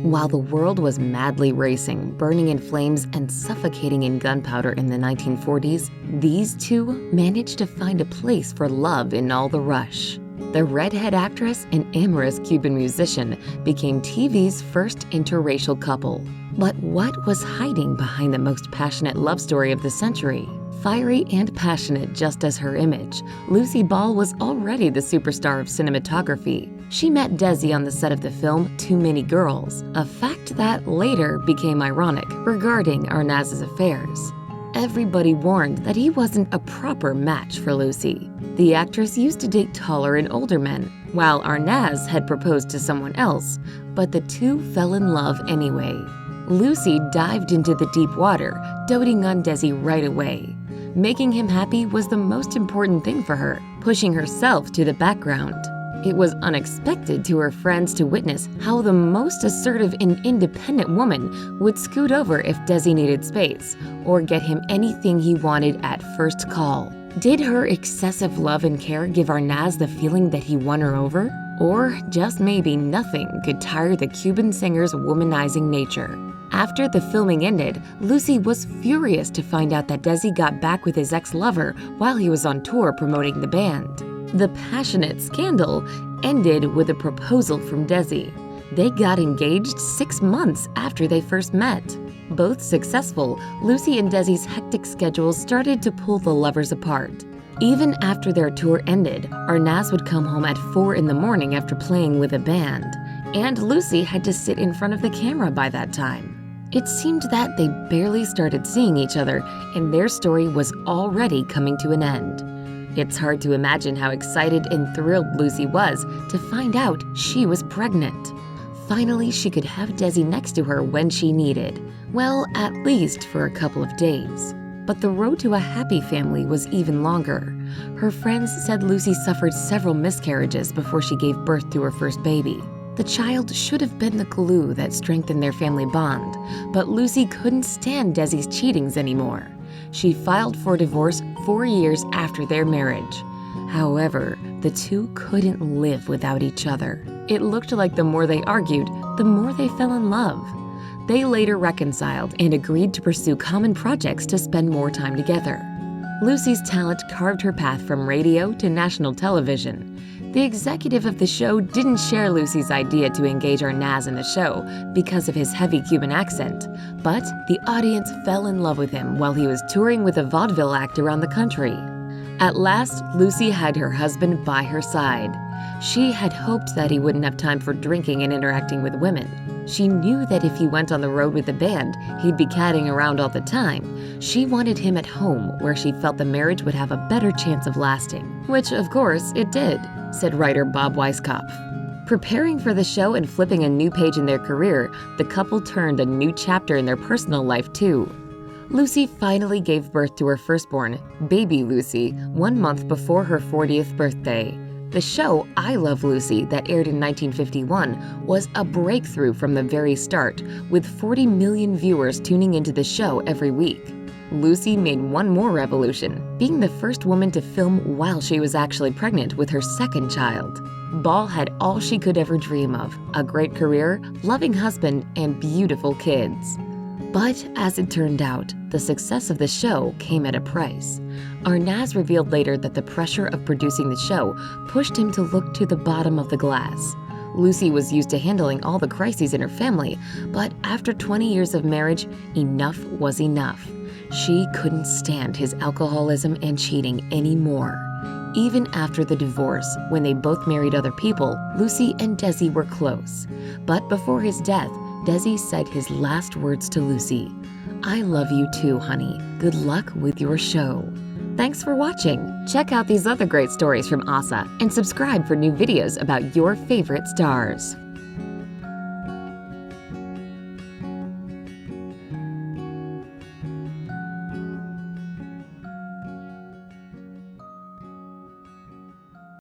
While the world was madly racing, burning in flames and suffocating in gunpowder in the 1940s, these two managed to find a place for love in all the rush. The redhead actress and amorous Cuban musician became TV's first interracial couple. But what was hiding behind the most passionate love story of the century? Fiery and passionate just as her image, Lucy Ball was already the superstar of cinematography. She met Desi on the set of the film Too Many Girls, a fact that later became ironic regarding Arnaz's affairs. Everybody warned that he wasn't a proper match for Lucy. The actress used to date taller and older men, while Arnaz had proposed to someone else, but the two fell in love anyway. Lucy dived into the deep water, doting on Desi right away. Making him happy was the most important thing for her, pushing herself to the background. It was unexpected to her friends to witness how the most assertive and independent woman would scoot over if Desi needed space, or get him anything he wanted at first call. Did her excessive love and care give Arnaz the feeling that he won her over? Or just maybe nothing could tire the Cuban singer's womanizing nature. After the filming ended, Lucy was furious to find out that Desi got back with his ex-lover while he was on tour promoting the band. The passionate scandal ended with a proposal from Desi. They got engaged 6 months after they first met. Both successful, Lucy and Desi's hectic schedules started to pull the lovers apart. Even after their tour ended, Arnaz would come home at 4 in the morning after playing with a band, and Lucy had to sit in front of the camera by that time. It seemed that they barely started seeing each other, and their story was already coming to an end. It's hard to imagine how excited and thrilled Lucy was to find out she was pregnant. Finally, she could have Desi next to her when she needed. Well, at least for a couple of days. But the road to a happy family was even longer. Her friends said Lucy suffered several miscarriages before she gave birth to her first baby. The child should have been the glue that strengthened their family bond, but Lucy couldn't stand Desi's cheatings anymore. She filed for divorce 4 years after their marriage. However, the two couldn't live without each other. It looked like the more they argued, the more they fell in love. They later reconciled and agreed to pursue common projects to spend more time together. Lucy's talent carved her path from radio to national television. The executive of the show didn't share Lucy's idea to engage Arnaz in the show because of his heavy Cuban accent, but the audience fell in love with him while he was touring with a vaudeville act around the country. At last, Lucy had her husband by her side. She had hoped that he wouldn't have time for drinking and interacting with women. She knew that if he went on the road with the band, he'd be catting around all the time. She wanted him at home, where she felt the marriage would have a better chance of lasting. Which, of course, it did, said writer Bob Weiskopf. Preparing for the show and flipping a new page in their career, the couple turned a new chapter in their personal life, too. Lucy finally gave birth to her firstborn, baby Lucy, 1 month before her 40th birthday. The show I Love Lucy that aired in 1951 was a breakthrough from the very start, with 40 million viewers tuning into the show every week. Lucy made one more revolution, being the first woman to film while she was actually pregnant with her second child. Ball had all she could ever dream of: a great career, loving husband, and beautiful kids. But as it turned out, the success of the show came at a price. Arnaz revealed later that the pressure of producing the show pushed him to look to the bottom of the glass. Lucy was used to handling all the crises in her family, but after 20 years of marriage, enough was enough. She couldn't stand his alcoholism and cheating anymore. Even after the divorce, when they both married other people, Lucy and Desi were close. But before his death, Desi said his last words to Lucy: "I love you too, honey. Good luck with your show." Thanks for watching. Check out these other great stories from Asa and subscribe for new videos about your favorite stars.